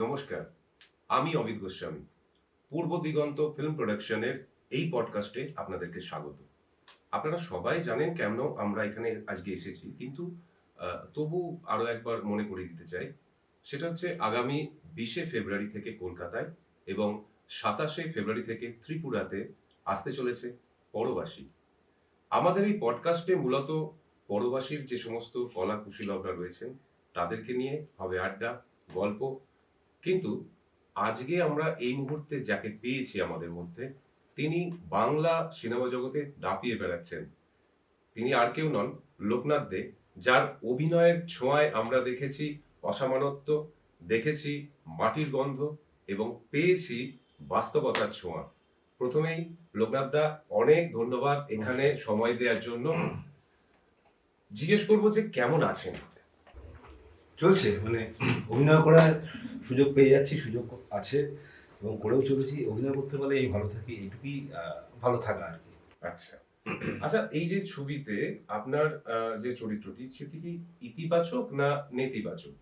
নমস্কার, আমি অমিত গোস্বামী। পূর্ব দিগন্ত ফিল্ম প্রোডাকশনের এই পডকাস্টে আপনাদেরকে স্বাগত। আপনারা সবাই জানেন কেন আমরা এখানে আজকে এসেছি, কিন্তু তবু আরো একবার মনে করিয়ে দিতে চাই। সেটা হচ্ছে আগামী 20শে ফেব্রুয়ারি থেকে কলকাতায় এবং 27শে ফেব্রুয়ারি থেকে ত্রিপুরাতে আসতে চলেছে পরবাসী। আমাদের এই পডকাস্টে মূলত পরবাসীর যে সমস্ত কলা কুশীলবরা রয়েছেন তাদেরকে নিয়ে হবে আড্ডা, গল্প। কিন্তু আজকে আমরা এই মুহূর্তে যাকে পেয়েছি আমাদের মধ্যে, তিনি বাংলা সিনেমা জগতে দাপিয়ে বেড়াচ্ছেন। তিনি আর কেউ নন, লোকনাথ দে, যার অভিনয়ের ছোঁয়ায় আমরা দেখেছি অসামান্যত্ব, দেখেছি মাটির গন্ধ এবং পেয়েছি বাস্তবতার ছোঁয়া। প্রথমেই লোকনাথ দা, অনেক ধন্যবাদ এখানে সময় দেওয়ার জন্য। জিজ্ঞেস করবো যে কেমন আছেন? চলছে, অভিনয় করার সুযোগ পেয়ে যাচ্ছি, সুযোগ আছে এবং করেও চলেছি। অভিনয় করতে পারলে এই ভালো থাকি, এইটুকুই ভালো থাকা আর কি। আচ্ছা আচ্ছা, এই যে ছবিতে আপনার যে চরিত্রটি, সেটি কি ইতিবাচক না নেতিবাচক?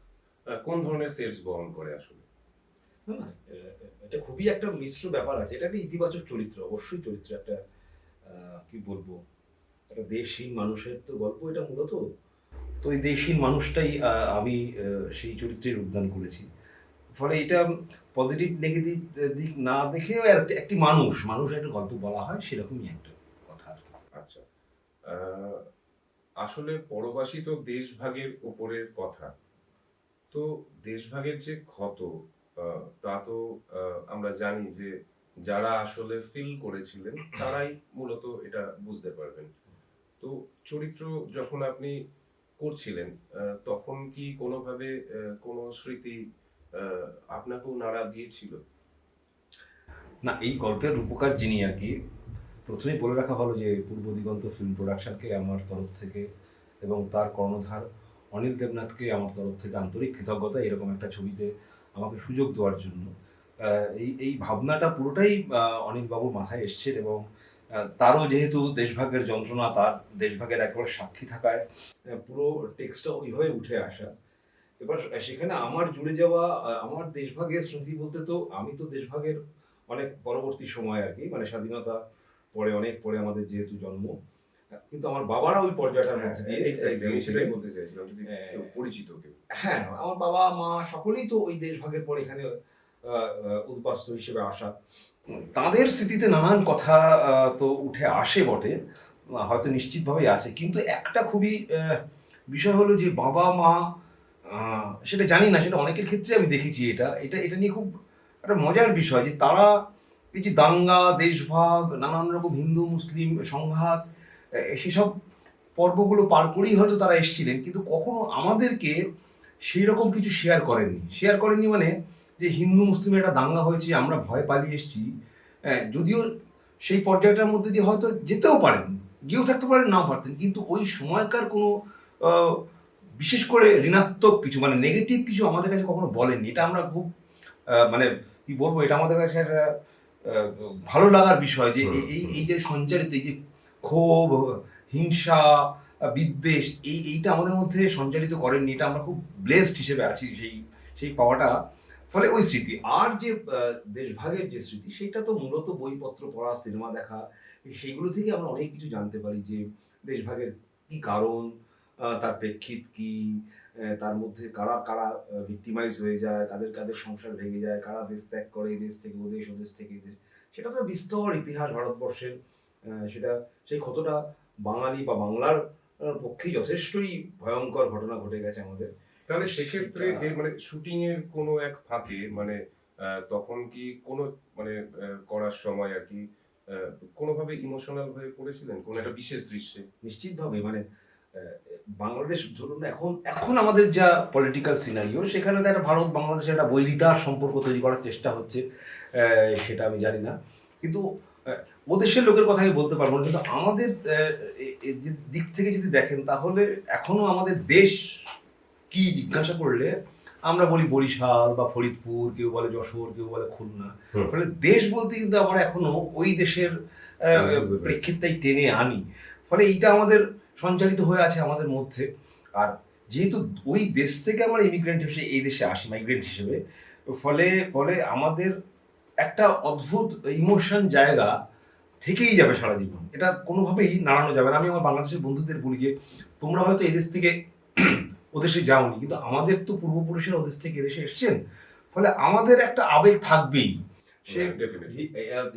কোন ধরনের সেন্স বহন করে আসলে? না না, এটা খুবই একটা মিশ্র ব্যাপার আছে। এটা একটা ইতিবাচক চরিত্র, অবশ্যই চরিত্র একটা কি বলবো, একটা দেশহীন মানুষের তো গল্প এটা মূলত। তো এই দেশহীন মানুষটাই আমি সেই চরিত্রে রূপদান করেছি। ফলে এটা পজিটিভ নেগেটিভ দিক না দেখেও একটি মানুষ একটা গল্প বলা হয়, সেরকমই একটা কথা আর কি। আচ্ছা, আসলে পরবাসী তো দেশভাগের উপরের কথা। তো দেশভাগের যে ক্ষত, তা তো আমরা জানি যে যারা আসলে ফিল করেছিলেন তারাই মূলত এটা বুঝতে পারবেন। তো চরিত্র যখন আপনি করছিলেন, তখন কি কোনোভাবে কোনো স্মৃতি আপনাকেও নাড়া দিয়েছিল? না, এই গল্পের রূপকার যিনি আর কি, প্রথমেই বলে রাখা ভালো যে পূর্ব দিগন্ত ফিল্ম প্রোডাকশনকে আমার তরফ থেকে এবং তার কর্ণধার অনিল দেবনাথকে আমার তরফ থেকে আন্তরিক কৃতজ্ঞতা এরকম একটা ছবিতে আমাকে সুযোগ দেওয়ার জন্য। এই ভাবনাটা পুরোটাই অনিলবাবুর মাথায় এসছে এবং তারও যেহেতু দেশভাগের যন্ত্রণা, তার দেশভাগের একবার সাক্ষী থাকায় পুরো টেক্সটটা ওইভাবে উঠে আসা। এবার সেখানে আমার জুড়ে যাওয়া আমার দেশভাগের স্মৃতি বলতে, তো আমি তো দেশভাগের অনেক পরবর্তী সময় আর কি, স্বাধীনতা পরে, অনেক পরে আমাদের যেহেতু জন্ম, কিন্তু আমার বাবারা ওই পর্যায়টার মধ্যে দিয়ে আমি সেটাই বলতে চাইছিলাম, যদি কেউ পরিচিত কেউ। হ্যাঁ, আমার বাবা মা সকলেই তো ওই দেশভাগের পর এখানে উদ্বাস্তু হিসেবে আসা। তাদের স্মৃতিতে নানান কথা তো উঠে আসে বটে, হয়তো নিশ্চিতভাবেই আছে। কিন্তু একটা খুবই বিষয় হলো যে বাবা মা, সেটা জানি না, সেটা অনেকের ক্ষেত্রে আমি দেখেছি, এটা এটা এটা নিয়ে খুব একটা মজার বিষয় যে তারা এই যে দাঙ্গা, দেশভাগ, নানান রকম হিন্দু মুসলিম সংঘাত, সেসব পর্বগুলো পার করেই হয়তো তারা এসেছিলেন, কিন্তু কখনো আমাদেরকে সেই রকম কিছু শেয়ার করেননি মানে যে হিন্দু মুসলিমের একটা দাঙ্গা হয়েছে, আমরা ভয় পালিয়ে এসেছি। যদিও সেই পর্যায়টার মধ্যে দিয়ে হয়তো যেতেও পারেন, গিয়েও থাকতে পারেন, নাও পারতেন, কিন্তু ওই সময়কার কোনো বিশেষ করে ঋণাত্মক কিছু, নেগেটিভ কিছু আমাদের কাছে কখনো বলেননি। এটা আমরা খুব কি বলবো, এটা আমাদের কাছে একটা ভালো লাগার বিষয় যে এই যে সঞ্চারিত এই যে ক্ষোভ, হিংসা, বিদ্বেষ, এইটা আমাদের মধ্যে সঞ্চারিত করেননি। এটা আমরা খুব ব্লেসড হিসেবে আছি সেই পাওয়াটা। ফলে ওই স্মৃতি আর যে দেশভাগের যে স্মৃতি, সেটা তো মূলত বইপত্র পড়া, সিনেমা দেখা, সেইগুলো থেকে আমরা অনেক কিছু জানতে পারি যে দেশভাগের কি কারণ, তার প্রেক্ষিত কি, তার মধ্যে কারা কারা ভিক্টিমাইজ হয়ে যায়, কাদের কাদের সংসার ভেঙে যায়, কারা দেশ ত্যাগ করে, এই দেশ থেকে ওদেশ, ওদেশ থেকে এদেশ। সেটা তো বিস্তর ইতিহাস ভারতবর্ষের। সেটা সেই ক্ষতটা বাঙালি বা বাংলার পক্ষেই যথেষ্টই ভয়ঙ্কর ঘটনা ঘটে গেছে আমাদের। তাহলে সেক্ষেত্রে শুটিং এর কোনো এক ফাঁকে, তখন কি কোনো করার সময় আর কি কোনোভাবে ইমোশনাল হয়ে পড়েছিলেন কোন একটা বিশেষ দৃশ্যে? নিশ্চিতভাবে, বাংলাদেশ ধরুন, এখন আমাদের যা পলিটিক্যাল সিনারিও, সেখানে তো একটা ভারত বাংলাদেশের একটা বৈরিতার সম্পর্ক তৈরি করার চেষ্টা হচ্ছে, সেটা আমি জানি না, কিন্তু ও দেশের লোকের কথাই বলতে পারবো না। কিন্তু আমাদের দিক থেকে যদি দেখেন, তাহলে এখনো আমাদের দেশ কি জিজ্ঞাসা করলে আমরা বলি বরিশাল বা ফরিদপুর, কেউ বলে যশোর, কেউ বলে খুলনা। ফলে দেশ বলতে কিন্তু আমরা এখনো ওই দেশের প্রেক্ষিতটাই টেনে আনি। ফলে এইটা আমাদের সঞ্চালিত হয়ে আছে আমাদের মধ্যে। আর যেহেতু ওই দেশ থেকে আমরা ইমিগ্রেন্ট হিসেবে এই দেশে আসি, মাইগ্রেন্ট হিসেবে, ফলে ফলে আমাদের একটা অদ্ভুত ইমোশন জায়গা থেকেই যাবে সারা জীবন, এটা কোনোভাবেই নাড়ানো যাবে না। আমি আমার বাংলাদেশের বন্ধুদের বলি যে তোমরা হয়তো এদেশ থেকে ওদেশে যাওনি, কিন্তু আমাদের তো পূর্বপুরুষেরা ওদেশ থেকে এদেশে এসেছেন, ফলে আমাদের একটা আবেগ থাকবেই। সে ডেফিনেটলি।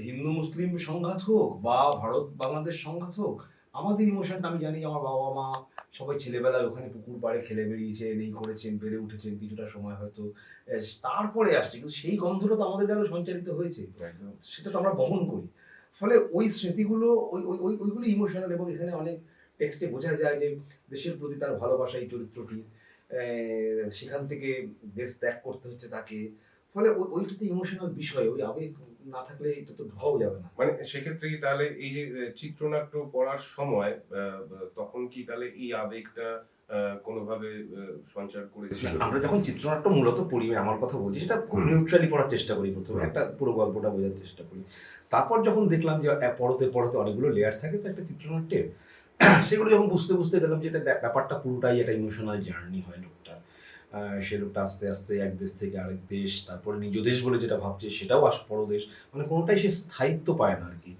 হিন্দু মুসলিম সংঘাত হোক বা ভারত বাংলাদেশ সংঘাত হোক, আমাদের ইমোশনটা আমি জানি, আমার বাবা মা সবাই ছেলেবেলায় ওখানে পুকুর পাড়ে খেলে বেরিয়েছেন, এই করেছেন, বেড়ে উঠেছেন কিছুটা সময় হয়তো, তারপরে আসছে, কিন্তু সেই গন্ধটা তো আমাদের গেলে সঞ্চারিত হয়েছে, সেটা তো আমরা বহন করি। ফলে ওই স্মৃতিগুলো ওইগুলো ইমোশনাল, এবং এখানে অনেক টেক্সটে বোঝা যায় যে দেশের প্রতি তার ভালোবাসা এই চরিত্রটি, সেখান থেকে দেশ ত্যাগ করতে হচ্ছে তাকে। ফলে ওইটাতে ইমোশনাল বিষয়, ওই আবেগ না থাকলে এটা তো ঢোকাও যাবে না। মানে সেক্ষেত্রে কি তাহলে এই যে চিত্রনাট্য পড়ার সময় তখন কি তাহলে এই আবেগটা কোনোভাবে সঞ্চার করেছিল? আমরা যখন চিত্রনাট্য মূলত পড়ি, আমি আমার কথা বলছি, সেটা খুব নিউট্রালি পড়ার চেষ্টা করি, প্রথমে একটা পুরো গল্পটা বোঝার চেষ্টা করি। তারপর যখন দেখলাম যে পড়তে পড়তে অনেকগুলো লেয়ার থাকে তো একটা চিত্রনাট্যে, সেগুলো যখন বুঝতে বুঝতে গেলাম যে এটা ব্যাপারটা পুরোটাই একটা ইমোশনাল জার্নি হয় লোকটা। সে লোকটা আস্তে আস্তে এক দেশ থেকে আরেক দেশ, তারপরে নিজ দেশ বলে যেটা ভাবছে সেটাও পরদেশ, মানে কোনোটাই সে স্থায়িত্ব পায় না আর কি।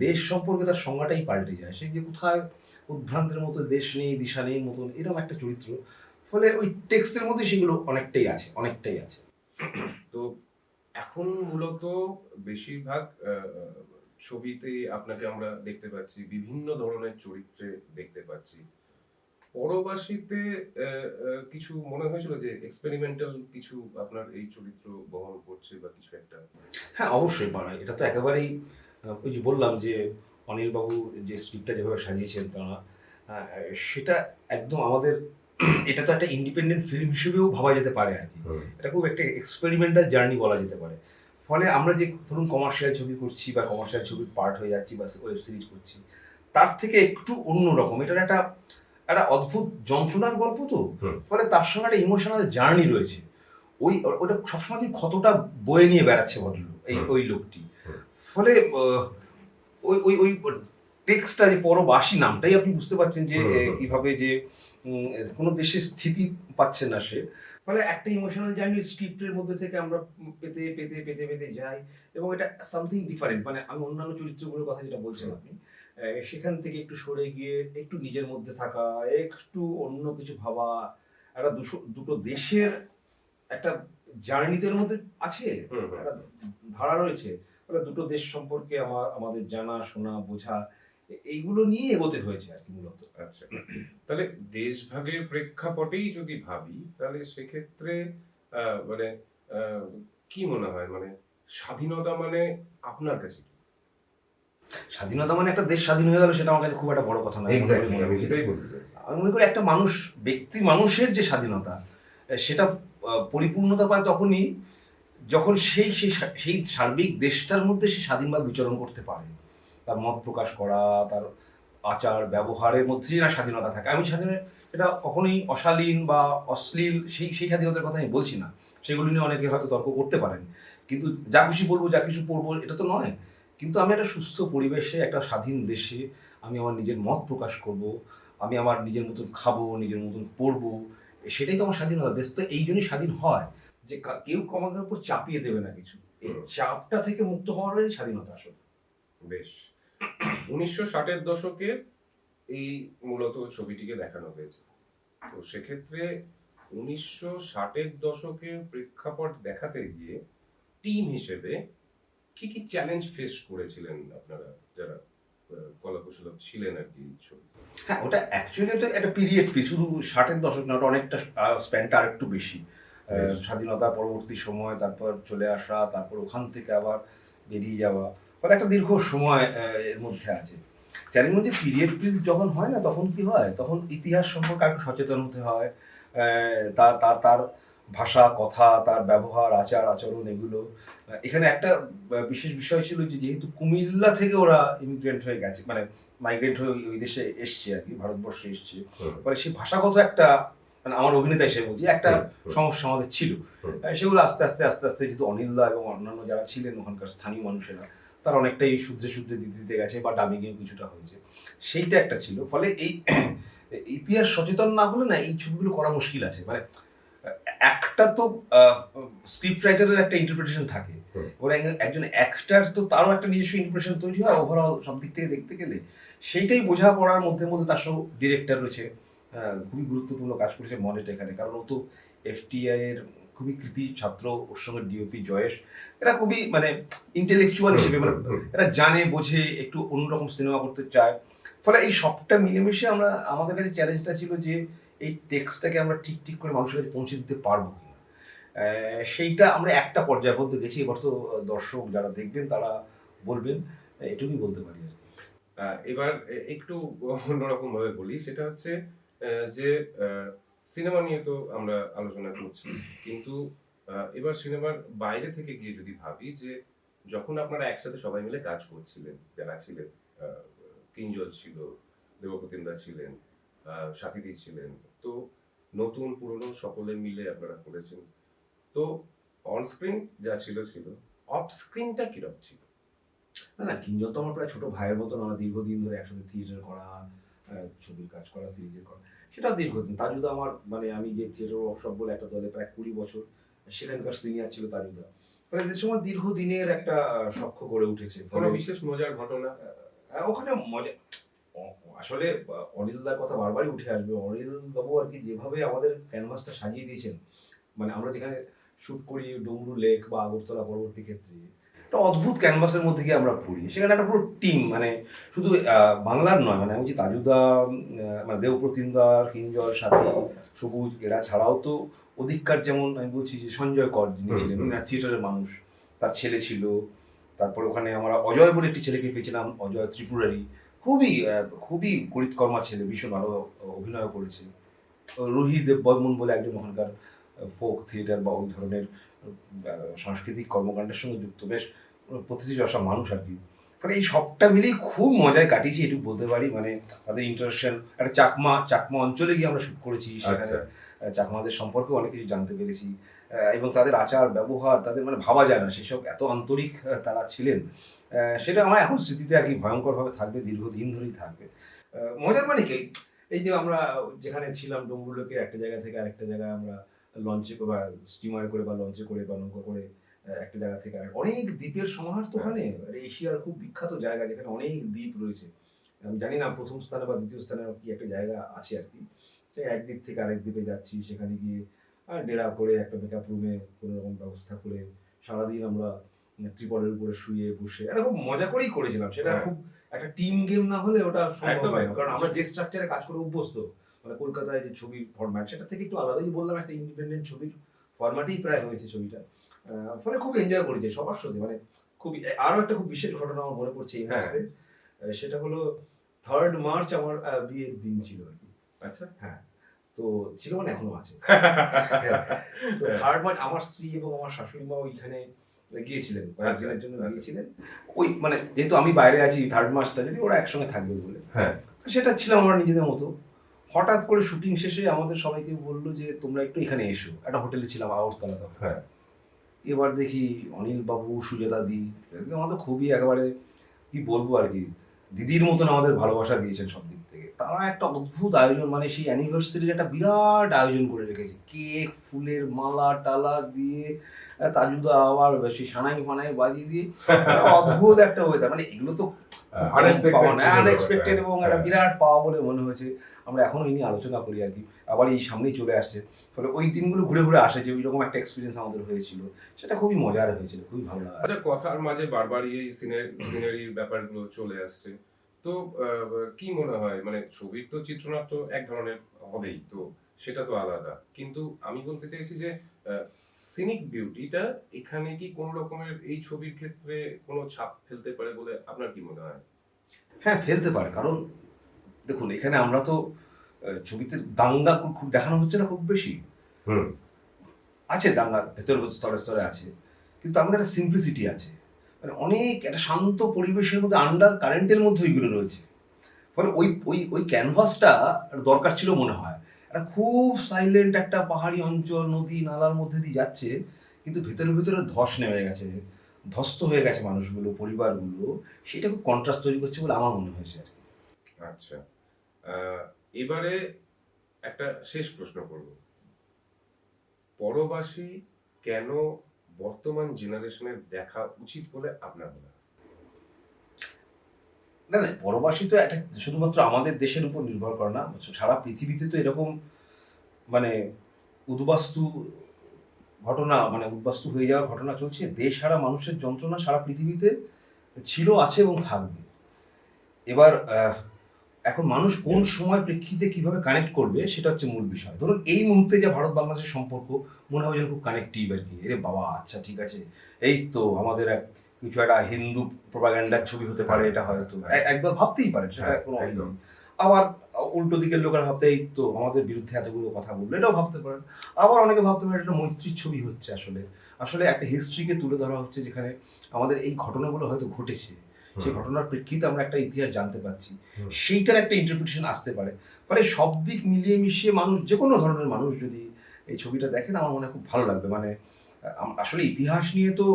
দেশ সম্পর্কে তার সংজ্ঞাটাই পাল্টে যায়, সে যে কোথায় উদ্ভ্রান্তের মতো, দেশ নেই দিশা নেই মতন এরকম একটা চরিত্র। ফলে ওই টেক্সটের মধ্যে সেগুলো অনেকটাই আছে, অনেকটাই আছে। তো এখন মূলত বেশিরভাগ ছবিতে আপনাকে আমরা দেখতে পাচ্ছি, বিভিন্ন ধরনের চরিত্রে দেখতে পাচ্ছি। পরবাসীতে কিছু মনে হয়েছিল যে এক্সপেরিমেন্টাল কিছু আপনার এই চরিত্র বহন করছে বা কিছু একটা? হ্যাঁ, অবশ্যই বানায়, এটা তো একেবারেই ওই যে বললাম যে অনিলবাবু যে স্ক্রিপ্টটা যেভাবে সাজিয়েছেন তারা, আহ, সেটা একদম আমাদের এটা তো একটা ইন্ডিপেন্ডেন্ট ফিল্ম হিসেবেও ভাবা যেতে পারে আর কি। এটা খুব একটা এক্সপেরিমেন্টাল জার্নি বলা যেতে পারে। ফলে আমরা যে ধরুন কমার্শিয়াল ছবি করছি বা কমার্শিয়াল ছবির পার্ট হয়ে যাচ্ছি বা ওয়েব সিরিজ করছি, তার থেকে একটু অন্যরকম। এটার একটা একটা অদ্ভুত যন্ত্রণার গল্প তো, ফলে তার সঙ্গে একটা ইমোশনাল জার্নি রয়েছে। ওটা সবসময় ক্ষতটা বয়ে নিয়ে বেড়াচ্ছে ভদ্রলোক, ওই লোকটি। ফলে ওই ওই ওই টেক্সটটা যে পরবাসী নামটাই আপনি বুঝতে পারছেন যে কিভাবে যে কোনো দেশের স্থিতি পাচ্ছে না সে। ফলে একটা ইমোশনাল জার্নি স্ক্রিপ্টের মধ্যে থেকে আমরা পেতে পেতে পেতে পেতে যাই, এবং এটা সামথিং ডিফারেন্ট। মানে আমি অন্যান্য চরিত্রগুলোর কথা যেটা বলছেন আপনি, সেখান থেকে একটু সরে গিয়ে একটু নিজের মধ্যে থাকা, একটু অন্য কিছু ভাবা, একটা দুটো দেশের একটা জার্নিদের মধ্যে আছে, একটা ধারা রয়েছে। ফলে দুটো দেশ সম্পর্কে আমাদের জানা শোনা বোঝা, এইগুলো নিয়ে এগোতে হয়েছে আর কি মূলত। আচ্ছা, তাহলে দেশভাগের প্রেক্ষাপটেই যদি ভাবি, তাহলে সেক্ষেত্রে মানে কি মনে হয়, মানে স্বাধীনতা মানে আপনার কাছে কি? স্বাধীনতা মানে একটা দেশ স্বাধীন হয়ে গেল, সেটা আমার কাছে খুব একটা বড় কথা নয়। আমি সেটাই বলতে চাই। আমি মনে করি একটা মানুষের যে স্বাধীনতা, সেটা পরিপূর্ণতা পায় তখনই যখন সেই সেই সেই সার্বিক দেশটার মধ্যে সে স্বাধীনভাবে বিচরণ করতে পারে। তার মত প্রকাশ করা, তার আচার ব্যবহারের মধ্যে না স্বাধীনতা থাকে। আমি এটা কখনোই অশালীন বা অশ্লীল সেই সেই স্বাধীনতার কথা আমি বলছি না, সেগুলি নিয়ে অনেকে হয়তো তর্ক করতে পারেন, কিন্তু যা খুশি বলবো যা কিছু পড়বো এটা তো নয়। কিন্তু আমি একটা সুস্থ পরিবেশে একটা স্বাধীন দেশে আমি আমার নিজের মত প্রকাশ করব, আমি আমার নিজের মতন খাবো, নিজের মতন পড়বো, সেটাই তো আমার স্বাধীনতা। দেশ তো এই জন্যই স্বাধীন হয় যে কেউ আমাদের উপর চাপিয়ে দেবে না কিছু, এই চাপটা থেকে মুক্ত হওয়ারই স্বাধীনতা আসলে। বেশ, 1960-এর দশকে এই মূলত ছবিটিকে দেখানো হয়েছে। তো সেক্ষেত্রে 1960-এর দশকের প্রেক্ষাপট দেখাতে গিয়ে টিম হিসেবে কি কি চ্যালেঞ্জ ফেস করেছিলেন আপনারা, যারা কলাকুশলী ছিলেন আর কি এই ছবি? হ্যাঁ, ওটা অ্যাকচুয়ালি তো একটা পিরিয়ড পিস, শুধু 60-এর দশক না, ওটা অনেকটা স্প্যানটা আর একটু বেশি। স্বাধীনতা পরবর্তী সময়, তারপর চলে আসা, তারপর ওখান থেকে আবার বেরিয়ে যাওয়া, ফলে একটা দীর্ঘ সময় এর মধ্যে আছে। চ্যালেঞ্জ মধ্যে পিরিয়ড পিস যখন হয় না, তখন কি হয়, তখন ইতিহাস সম্পর্কে একটু সচেতন হতে হয়। তার তার তার ভাষা কথা, তার ব্যবহার আচার আচরণ এগুলো। এখানে একটা বিশেষ বিষয় ছিল যে যেহেতু কুমিল্লা থেকে ওরা ইমিগ্রেন্ট হয়ে গেছে, মানে মাইগ্রেন্ট হয়ে ওই দেশে এসছে আর কি, ভারতবর্ষে এসছে, ফলে সেই ভাষাগত একটা, মানে আমার অভিনেতা হিসেবে বলছি, একটা সমস্যা আমাদের ছিল। সেগুলো আস্তে আস্তে আস্তে আস্তে যেহেতু অনিলদা এবং অন্যান্য যারা ছিলেন ওখানকার স্থানীয় মানুষেরা, তারা অনেকটাই শুদ্ধে শুদ্ধে দিতে দিতে গেছে, বা ডাবিংয়েও কিছুটা হয়েছে, সেইটা একটা ছিল। ফলে এই ইতিহাস সচেতন না হলে না এই ছবিগুলো করা মুশকিল আছে। মানে একটা তো স্ক্রিপ্ট রাইটারের একটা ইন্টারপ্রিটেশন থাকে, হুম। ওরা একজন অ্যাক্টার তো তারও একটা নিজস্ব ইন্টারপ্রিটেশন তৈরি হয় ওভারঅল সব দিক থেকে দেখতে গেলে। সেইটাই বোঝাপড়ার মধ্যে মধ্যে তার সঙ্গে ডিরেক্টর রয়েছে, খুবই গুরুত্বপূর্ণ কাজ করেছে মনেট এখানে, কারণ ও তো এফটিআই এর খুবই কৃতি ছাত্র, ওর সঙ্গে ডিওপি জয়েশ, এরা খুবই মানে ইন্টেলেকচুয়াল হিসেবে মানে এরা জানে বোঝে একটু অন্যরকম সিনেমা করতে চায়। ফলে এই সবটা মিলেমিশে আমরা, আমাদের কাছে চ্যালেঞ্জটা ছিল যে এই টেক্সটটাকে আমরা ঠিক ঠিক করে মানুষের কাছে পৌঁছে দিতে পারবো কিনা। সেইটা আমরা একটা পর্যায়ের মধ্যে গেছি। এবার তো দর্শক যারা দেখবেন তারা বলবেন, এটুকুই বলতে পারি আর কি। এবার একটু অন্যরকম ভাবে বলি, সেটা হচ্ছে যে সিনেমা নিয়ে তো আমরা আলোচনা করছি, কিন্তু এবার সিনেমার বাইরে থেকে গিয়ে যদি ভাবি যে যখন আপনারা একসাথে সবাই মিলে কাজ করছিলেন, যারা ছিলেন, আহ, কিঞ্জল ছিল, দেবপ্রতিমদা ছিলেন, সাথীদি ছিলেন, তো নতুন পুরনো সকলে মিলে আপনারা করেছেন, তো অন স্ক্রিন যা ছিল ছিল, অফ স্ক্রিনটা কিরকম ছিল? না না, কিঞ্জল তো আমার প্রায় ছোট ভাইয়ের মতন, আমরা দীর্ঘদিন ধরে একসাথে থিয়েটার করা, ছবির কাজ করা, সিরিজের করা, সেটাও দীর্ঘদিন। তাজুদা আমার মানে আমি যে থিয়েটার ওয়ার্কশপ বলে একটা দলে প্রায় 20 বছর, সেখানকার সিনিয়র ছিল তাজুদা। ফলে এদের সময় দীর্ঘদিনের একটা সখ্য গড়ে উঠেছে। কোনো ফলে বিশেষ মজার ঘটনা? ওখানে মজা, আসলে অনিলদার কথা বারবারই উঠে আসবে। অনিল বাবু আর কি যেভাবে আমাদের ক্যানভাসটা সাজিয়ে দিয়েছেন, মানে আমরা যেখানে শুট করি ডুমরু লেক বা আগরতলা পরবর্তী ক্ষেত্রে, একটা অদ্ভুত ক্যানভাসের মধ্যে গিয়ে আমরা পড়ি। সেখানে একটা পুরো টিম, মানে শুধু বাংলার নয়, মানে আমি যে তাজুদা, মানে দেবপ্রতিমদার, কিঞ্জল, সাথী, সবুজ, এরা ছাড়াও তো ওদিককার যেমন আমি বলছি যে সঞ্জয় কর যিনি ছিলেন, উনি থিয়েটারের মানুষ, তার ছেলে ছিল। তারপর ওখানে আমরা অজয় বলে একটি ছেলেকে পেয়েছিলাম, অজয় ত্রিপুরারি, খুবই খুবই গরিতকর্মা ছেলে, ভীষণ ভালো অভিনয় করেছে। রোহিত দেববর্মন বলে একজন ওখানকার ফোক থিয়েটার বা ওই ধরনের সাংস্কৃতিক কর্মকাণ্ডের সঙ্গে যুক্ত বেশ প্রতিশ্রুতিযশা মানুষ আর কি। মানে এই সবটা মিলেই খুব মজায় কাটিয়েছি এটুকু বলতে পারি। মানে তাদের ইন্টারাকশন, একটা চাকমা অঞ্চলে গিয়ে আমরা শুট করেছি, সেখানে আচ্ছা। চাকমাদের সম্পর্কে অনেক কিছু জানতে পেরেছি। এবং তাদের আচার ব্যবহার, তাদের মানে ভাবা যায় না সেসব এত আন্তরিক তারা ছিলেন। সেটা আমার এখন স্মৃতিতে আর কি ভয়ঙ্করভাবে থাকবে, দীর্ঘদিন ধরেই থাকবে। মজার মানে কি, এই যে আমরা যেখানে ছিলাম ডোমগুলোকে একটা জায়গা থেকে আরেকটা জায়গায় আমরা লঞ্চে বা স্টিমারে করে বা লঞ্চে করে বা নৌকা করে একটা জায়গা থেকে অনেক দ্বীপের সমাহার তো ওখানে। এশিয়ার খুব বিখ্যাত জায়গা যেখানে অনেক দ্বীপ রয়েছে। আমি জানি না প্রথম স্থানে বা দ্বিতীয় স্থানে কি একটা জায়গা আছে আর কি। সে এক দ্বীপ থেকে আরেক দ্বীপে যাচ্ছি, সেখানে গিয়ে ডেরা করে একটা মেকআপ রুমে কোনো রকম ব্যবস্থা করে সারাদিন আমরা ত্রিপলের উপরে শুয়ে বসে একটা খুব মজা করেই করেছিলাম। সেটা খুব একটা টিম গেম না হলে ওটা সম্ভব হয় না, কারণ আমরা যে স্ট্রাকচারে কাজ করে অভ্যস্ত, মানে কলকাতায় যে ছবির ফরম্যাট সেটা থেকে একটু আলাদাই বললাম, একটা ইন্ডিপেন্ডেন্ট ছবির ফরম্যাটেই প্রায় হয়েছে ছবিটা। ফলে খুব এনজয় করেছি সবার সাথে, মানে খুবই। আরো একটা খুব বিশেষ ঘটনা আমার মনে পড়ছে এই মুহূর্তে, সেটা হলো 3rd মার্চ আমার বিয়ের দিন ছিল আর কি। আচ্ছা। হ্যাঁ, তো ছিল মানে এখনো আছে। তো 3rd মার্চ আমার স্ত্রী এবং আমার শাশুড়ি মা ওইখানে গিয়েছিলেন, কয়েকদিনের জন্য গিয়েছিলেন। ওই মানে যেহেতু আমি বাইরে আছি 3rd মার্চটা যদি ওরা একসঙ্গে থাকবে বলে, হ্যাঁ, সেটা ছিলাম আমরা নিজেদের মতো। হঠাৎ করে শুটিং শেষে আমাদের সবাইকে বললো যে তোমরা একটু এখানে এসো, একটা হোটেলে ছিলাম আগরতলা তখন। হ্যাঁ। এবার দেখি অনিল বাবু, সুজাতা দি, আমাদের খুবই একেবারে কি বলবো আর কি, দিদির মতন আমাদের ভালোবাসা দিয়েছেন সব দিক থেকে। তারা একটা অদ্ভুত আয়োজন, মানে সেই অ্যানিভার্সারির একটা বিরাট আয়োজন করে রেখেছে, কেক, ফুলের মালা টালা দিয়ে, তাজুদা আবার সেই সানাই ফানাই বাজিয়ে দিয়ে অদ্ভুত একটা ওয়েদার। মানে এগুলো তো আনএক্সপেক্টেড এবং একটা বিরাট পাওয়া বলে মনে হয়েছে। আমরা এখনো এই নিয়ে আলোচনা করি আর কি, আবার এই সামনেই চলে আসছে। ফলে ওই দিনগুলো ঘুরে ঘুরে আসে যে ওইরকম একটা এক্সপিরিয়েন্স আমাদের হয়েছিল, সেটা খুবই মজার হয়েছিল, খুবই ভালো লাগে। আচ্ছা, কথার মাঝে বারবার এই সিনারির ব্যাপারগুলো চলে আসছে, তো কি মনে হয়, মানে ছবির তো চিত্রনাট্য এক ধরনের হবেই, তো সেটা তো আলাদা, কিন্তু আমি বলতে চাইছি যে সিনিক বিউটিটা এখানে কি কোন রকমের এই ছবির ক্ষেত্রে কোনো ছাপ ফেলতে পারে বলে আপনার কি মনে হয়? হ্যাঁ, ফেলতে পারে, কারণ দেখুন এখানে আমরা তো ছবিতে দাঙ্গা খুব দেখানো হচ্ছে না খুব বেশি। হুম। আছে দাঙ্গা ভেতরে স্তরে স্তরে আছে, কিন্তু আমাদের একটা সিম্পলিসিটি আছে, মানে অনেক একটা শান্ত পরিবেশের মধ্যে আন্ডার কারেন্টের মধ্যে ওইগুলো রয়েছে। ফলে ওই ওই ওই ক্যানভাসটা দরকার ছিল মনে হয়। একটা খুব সাইলেন্ট একটা পাহাড়ি অঞ্চল, নদী নালার মধ্যে দিয়ে যাচ্ছে, কিন্তু ভেতরে ভেতরে ধস নেমে গেছে, ধ্বস্ত হয়ে গেছে মানুষগুলো, পরিবারগুলো। সেটা খুব কন্ট্রাস্ট তৈরি করছে বলে আমার মনে হয়েছে আর কি। আচ্ছা, এবারে একটা শেষ প্রশ্ন করব। পরবাসী কেন বর্তমান জেনারেশনের দেখা উচিত বলে আপনার মনে হয়? না না, পরবাসী তো একটা শুধুমাত্র আমাদের দেশের উপর নির্ভর করে না, সারা পৃথিবীতে তো এরকম মানে উদ্বাস্তু ঘটনা, মানে উদ্বাস্তু হয়ে যাওয়ার ঘটনা চলছে। দেশ সারা মানুষের যন্ত্রণা সারা পৃথিবীতে ছিল, আছে এবং থাকবে। এবার এখন মানুষ কোন সময় প্রেক্ষিতে কিভাবে কানেক্ট করবে সেটা হচ্ছে মূল বিষয়। ধরুন এই মুহূর্তে যে ভারত বাংলাদেশের সম্পর্ক মনে হবে যেন খুব কানেক্টিভ আর কি। এরে বাবা, আচ্ছা ঠিক আছে, এই তো আমাদের কিছু একটা হিন্দু প্রোপাগান্ডার ছবি হতে পারে, এটা হয়তো একদম ভাবতেই পারে, সেটা কোনো একদম। আবার উল্টো দিকের লোকেরা ভাবতে এই তো আমাদের বিরুদ্ধে এতগুলো কথা বললো, এটাও ভাবতে পারেন। আবার অনেকে ভাবতে পারেন এটা মৈত্রীর ছবি হচ্ছে। আসলে আসলে একটা হিস্ট্রিকে তুলে ধরা হচ্ছে যেখানে আমাদের এই ঘটনাগুলো হয়তো ঘটেছে, সেই ঘটনার প্রেক্ষিতে আমরা একটা ইতিহাস জানতে পারছি, সেইটার একটা ইন্টারপ্রিটেশন আসতে পারে। ফলে সব দিক মিলিয়ে মিশিয়ে মানুষ, যে কোনো ধরনের মানুষ যদি এই ছবিটা দেখেন, আমার মনে হয় খুব ভালো লাগবে। মানে আসলে ইতিহাস নিয়ে তো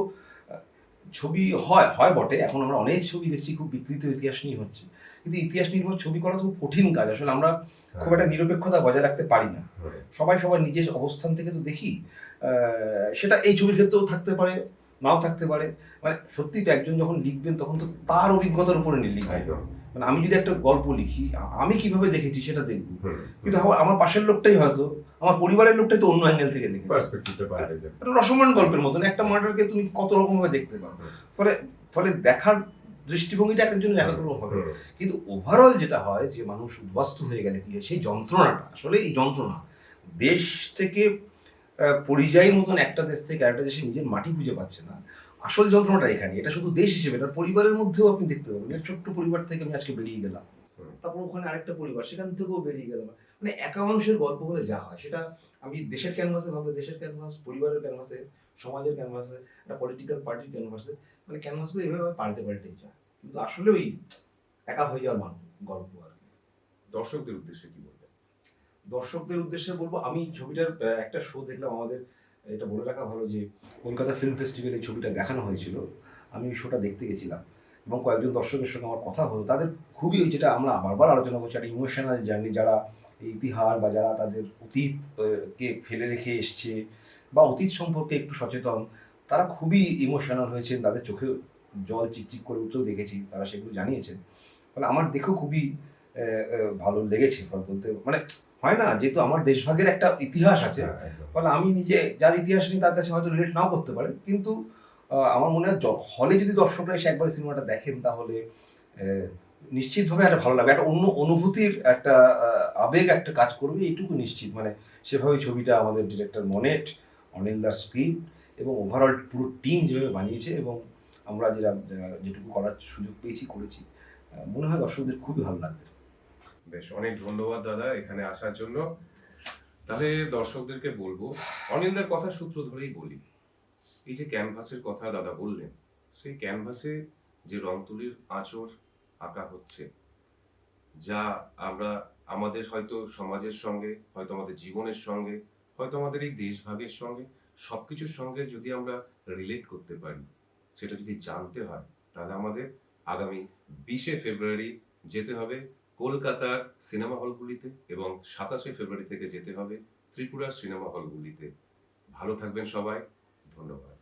ছবি হয় হয় বটে, এখন আমরা অনেক ছবি দেখছি খুব বিকৃত ইতিহাস নিয়ে হচ্ছে, কিন্তু ইতিহাস নির্ভর ছবি করা তো খুব কঠিন কাজ। আসলে আমরা খুব একটা নিরপেক্ষতা বজায় রাখতে পারি না, সবাই সবার নিজের অবস্থান থেকে তো দেখি। সেটা এই ছবির ক্ষেত্রেও থাকতে পারে, নাও থাকতে পারে। মানে সত্যি তো একজন যখন লিখবেন তখন তো তার অভিজ্ঞতার উপরে নিয়ে লিখবেন। মানে আমি যদি একটা গল্প লিখি, আমি কিভাবে দেখেছি সেটা দেখবো, কিন্তু আমার পাশের লোকটাই হয়তো, আমার পরিবারের লোকটাই তো অন্য অ্যাঙ্গেল থেকে দেখে। একটা রসমান গল্পের মতন একটা মার্ডারকে তুমি কত রকম ভাবে দেখতে পারো। ফলে ফলে দেখার দৃষ্টিভঙ্গিটা এক একজনের এক এক রকম হবে। কিন্তু ওভারঅল যেটা হয় যে মানুষ উদ্বাস্তু হয়ে গেলে কি হয়, সেই যন্ত্রণাটা, আসলে এই যন্ত্রণা দেশ থেকে পরিযায়ী মতন একটা দেশ থেকে আরেকটা দেশে নিজের মাটি খুঁজে পাচ্ছে না, আসল যন্ত্রণাটা এখানে। এটা শুধু দেশ হিসেবে, এটা পরিবারের মধ্যেও আপনি দেখতে পাবেন। একটা ছোট্ট পরিবার থেকে আমি আজকে বেরিয়ে গেলাম, তারপর ওখানে আরেকটা পরিবার, সেখান থেকেও বেরিয়ে গেলাম। মানে একা মানুষের গল্প হলে যা হয়, সেটা আমি দেশের ক্যানভাসে ভাবলে দেশের ক্যানভাস, পরিবারের ক্যানভাসে, সমাজের ক্যানভাসে, একটা পলিটিক্যাল পার্টির ক্যানভাসে, মানে ক্যানভাসগুলো এইভাবে পাল্টে পাল্টে যায়, কিন্তু আসলে ওই একা হয়ে যাওয়ার গল্প আর কি। দর্শকদের উদ্দেশ্যে কি বলবেন? দর্শকদের উদ্দেশ্যে বলবো, আমি ছবিটার একটা শো দেখলাম আমাদের, এটা বলে রাখা ভালো যে কলকাতা ফিল্ম ফেস্টিভ্যালে এই ছবিটা দেখানো হয়েছিল। আমি ওই শোটা দেখতে গেছিলাম এবং কয়েকজন দর্শকের সঙ্গে আমার কথা হলো। তাদের খুবই ওই যেটা আমরা বারবার আলোচনা করছি, একটা ইমোশনাল জার্নি, যারা এই ইতিহাস বা যারা তাদের অতীত কে ফেলে রেখে এসছে বা অতীত সম্পর্কে একটু সচেতন, তারা খুবই ইমোশনাল হয়েছেন, তাদের চোখে জল চিকচিক করে উঠতেও দেখেছি, তারা সেগুলো জানিয়েছেন। ফলে আমার দেখেও খুবই ভালো লেগেছে। বলতে মানে হয় না, যেহেতু আমার দেশভাগের একটা ইতিহাস আছে, ফলে আমি নিজে যার ইতিহাস নিয়ে তার কাছে হয়তো রিলেট নাও করতে পারে, কিন্তু আমার মনে হয় হলে যদি দর্শকরা এসে একবার সিনেমাটা দেখেন, তাহলে নিশ্চিতভাবে একটা ভালো লাগবে, একটা অন্য অনুভূতির একটা আবেগ একটা কাজ করবে, এইটুকু নিশ্চিত। মানে সেভাবে ছবিটা আমাদের ডিরেক্টর মনেট, অনিল দার স্ক্রিপ্ট এবং ওভারঅল পুরো টিম যেভাবে বানিয়েছে, এবং আমরা যেটুকু করার সুযোগ পেয়েছি করেছি, মনে হয় দর্শকদের খুবই ভালো লাগবে। বেশ, অনেক ধন্যবাদ দাদা এখানে আসার জন্য। তাহলে দর্শকদেরকে বলবো, অনিন্দার কথা সূত্র ধরেই বলি, এই যে ক্যানভাসের কথা দাদা বললেন, সেই ক্যানভাসে যে রং তুলির আঁচড় আঁকা হচ্ছে, যা আমরা আমাদের হয়তো সমাজের সঙ্গে, হয়তো আমাদের জীবনের সঙ্গে, হয়তো আমাদের এই দেশভাগের সঙ্গে, সবকিছুর সঙ্গে যদি আমরা রিলেট করতে পারি, সেটা যদি জানতে হয়, তাহলে আমাদের আগামী 20শে ফেব্রুয়ারি যেতে হবে কলকাতার সিনেমা হলগুলিতে এবং 27শে ফেব্রুয়ারি থেকে যেতে হবে ত্রিপুরার সিনেমা হলগুলিতে। ভালো থাকবেন সবাই, ধন্যবাদ।